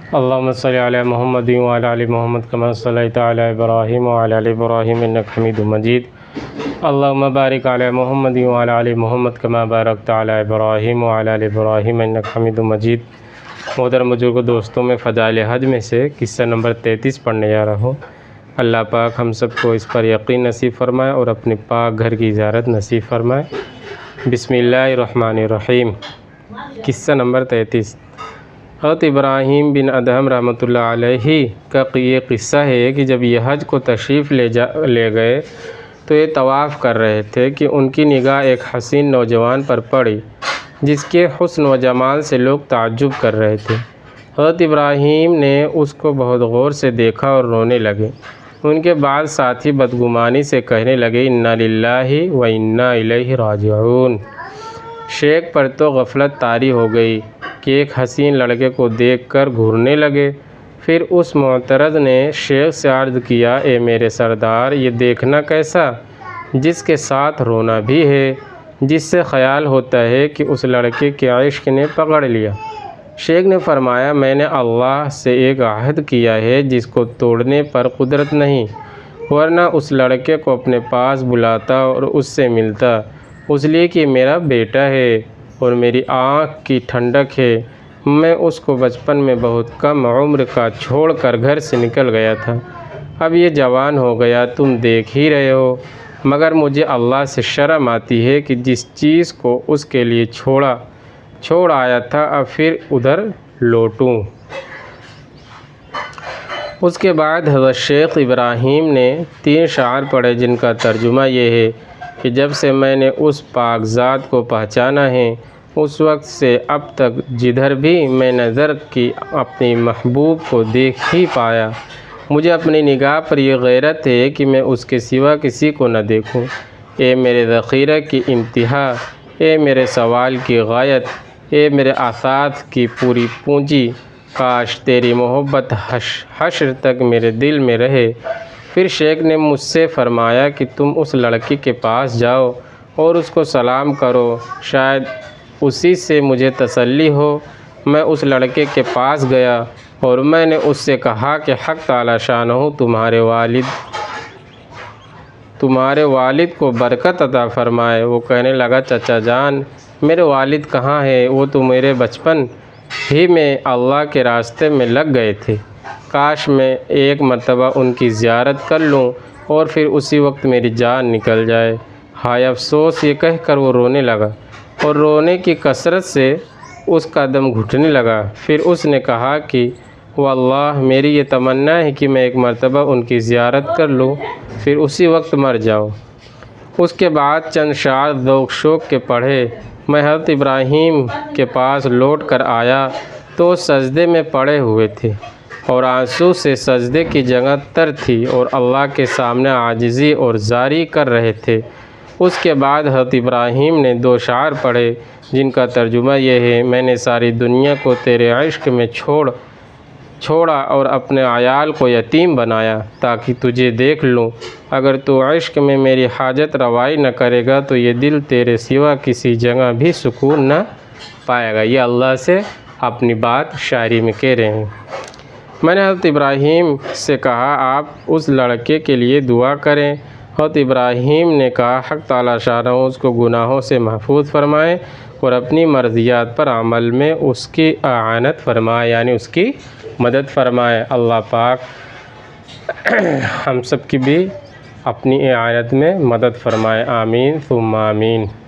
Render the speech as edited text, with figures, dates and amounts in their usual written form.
اللهم صل علی محمد وعلی آل محمد کما صلیت علی ابراہیم وعلی آل ابراہیم انک حمید مجید۔ اللهم بارک علی محمد وعلی آل محمد کما بارکت علی ابراہیم وعلی آل ابراہیم انک حمید مجید۔ محترم بزرگوں، دوستوں، میں فضائل حج میں سے قصہ نمبر 33 پڑھنے جا رہا ہوں۔ اللہ پاک ہم سب کو اس پر یقین نصیب فرمائے اور اپنے پاک گھر کی زیارت نصیب فرمائے۔ بسم اللہ الرحمن الرحیم۔ قصہ نمبر 33۔ حضرت ابراہیم بن ادہم رحمۃ اللہ علیہ کا یہ قصہ ہے کہ جب یہ حج کو تشریف لے گئے تو یہ طواف کر رہے تھے کہ ان کی نگاہ ایک حسین نوجوان پر پڑی جس کے حسن و جمال سے لوگ تعجب کر رہے تھے۔ حضرت ابراہیم نے اس کو بہت غور سے دیکھا اور رونے لگے۔ ان کے بعد ساتھی بدگمانی سے کہنے لگے، انا للہ و انا الیہ راجعون۔ شیخ پر تو غفلت طاری ہو گئی کہ ایک حسین لڑکے کو دیکھ کر گھورنے لگے۔ پھر اس معترض نے شیخ سے عرض کیا، اے میرے سردار، یہ دیکھنا کیسا، جس کے ساتھ رونا بھی ہے، جس سے خیال ہوتا ہے کہ اس لڑکے کے عشق نے پکڑ لیا۔ شیخ نے فرمایا، میں نے اللہ سے ایک عہد کیا ہے جس کو توڑنے پر قدرت نہیں، ورنہ اس لڑکے کو اپنے پاس بلاتا اور اس سے ملتا، اس لیے کہ میرا بیٹا ہے اور میری آنکھ کی ٹھنڈک ہے۔ میں اس کو بچپن میں بہت کم عمر کا چھوڑ کر گھر سے نکل گیا تھا، اب یہ جوان ہو گیا، تم دیکھ ہی رہے ہو، مگر مجھے اللہ سے شرم آتی ہے کہ جس چیز کو اس کے لیے چھوڑ آیا تھا اب پھر ادھر لوٹوں۔ اس کے بعد حضرت شیخ ابراہیم نے 3 اشعار پڑھے جن کا ترجمہ یہ ہے کہ جب سے میں نے اس پاک ذات کو پہچانا ہے، اس وقت سے اب تک جدھر بھی میں نظر کی اپنی محبوب کو دیکھ ہی پایا۔ مجھے اپنی نگاہ پر یہ غیرت ہے کہ میں اس کے سوا کسی کو نہ دیکھوں۔ اے میرے ذخیرہ کی انتہا، اے میرے سوال کی غایت، اے میرے آثاث کی پوری پونجی، کاش تیری محبت حشر تک میرے دل میں رہے۔ پھر شیخ نے مجھ سے فرمایا کہ تم اس لڑکی کے پاس جاؤ اور اس کو سلام کرو، شاید اسی سے مجھے تسلی ہو۔ میں اس لڑکے کے پاس گیا اور میں نے اس سے کہا کہ حق تعالی شانہ تمہارے والد کو برکت عطا فرمائے۔ وہ کہنے لگا، چچا جان، میرے والد کہاں ہیں؟ وہ تو میرے بچپن ہی میں اللہ کے راستے میں لگ گئے تھے، کاش میں ایک مرتبہ ان کی زیارت کر لوں اور پھر اسی وقت میری جان نکل جائے۔ ہائے افسوس، یہ کہہ کر وہ رونے لگا اور رونے کی کثرت سے اس کا دم گھٹنے لگا۔ پھر اس نے کہا کہ واللہ میری یہ تمنا ہے کہ میں ایک مرتبہ ان کی زیارت کر لوں، پھر اسی وقت مر جاؤں۔ اس کے بعد چند اشعار ذوق شوق کے پڑھے۔ میں حضرت ابراہیم کے پاس لوٹ کر آیا تو سجدے میں پڑے ہوئے تھے اور آنسو سے سجدے کی جگہ تر تھی اور اللہ کے سامنے عاجزی اور زاری کر رہے تھے۔ اس کے بعد حضرت ابراہیم نے 2 اشعار پڑھے جن کا ترجمہ یہ ہے، میں نے ساری دنیا کو تیرے عشق میں چھوڑا اور اپنے عیال کو یتیم بنایا تاکہ تجھے دیکھ لوں۔ اگر تو عشق میں میری حاجت روائی نہ کرے گا تو یہ دل تیرے سوا کسی جگہ بھی سکون نہ پائے گا۔ یہ اللہ سے اپنی بات شاعری میں کہہ رہے ہیں۔ میں نے حضرت ابراہیم سے کہا، آپ اس لڑکے کے لیے دعا کریں۔ حضرت ابراہیم نے کہا، حق تعالی شانہ اس کو گناہوں سے محفوظ فرمائے اور اپنی مرضیات پر عمل میں اس کی اعانت فرمائے، یعنی اس کی مدد فرمائے۔ اللہ پاک ہم سب کی بھی اپنی اعانت میں مدد فرمائے، آمین ثم آمین۔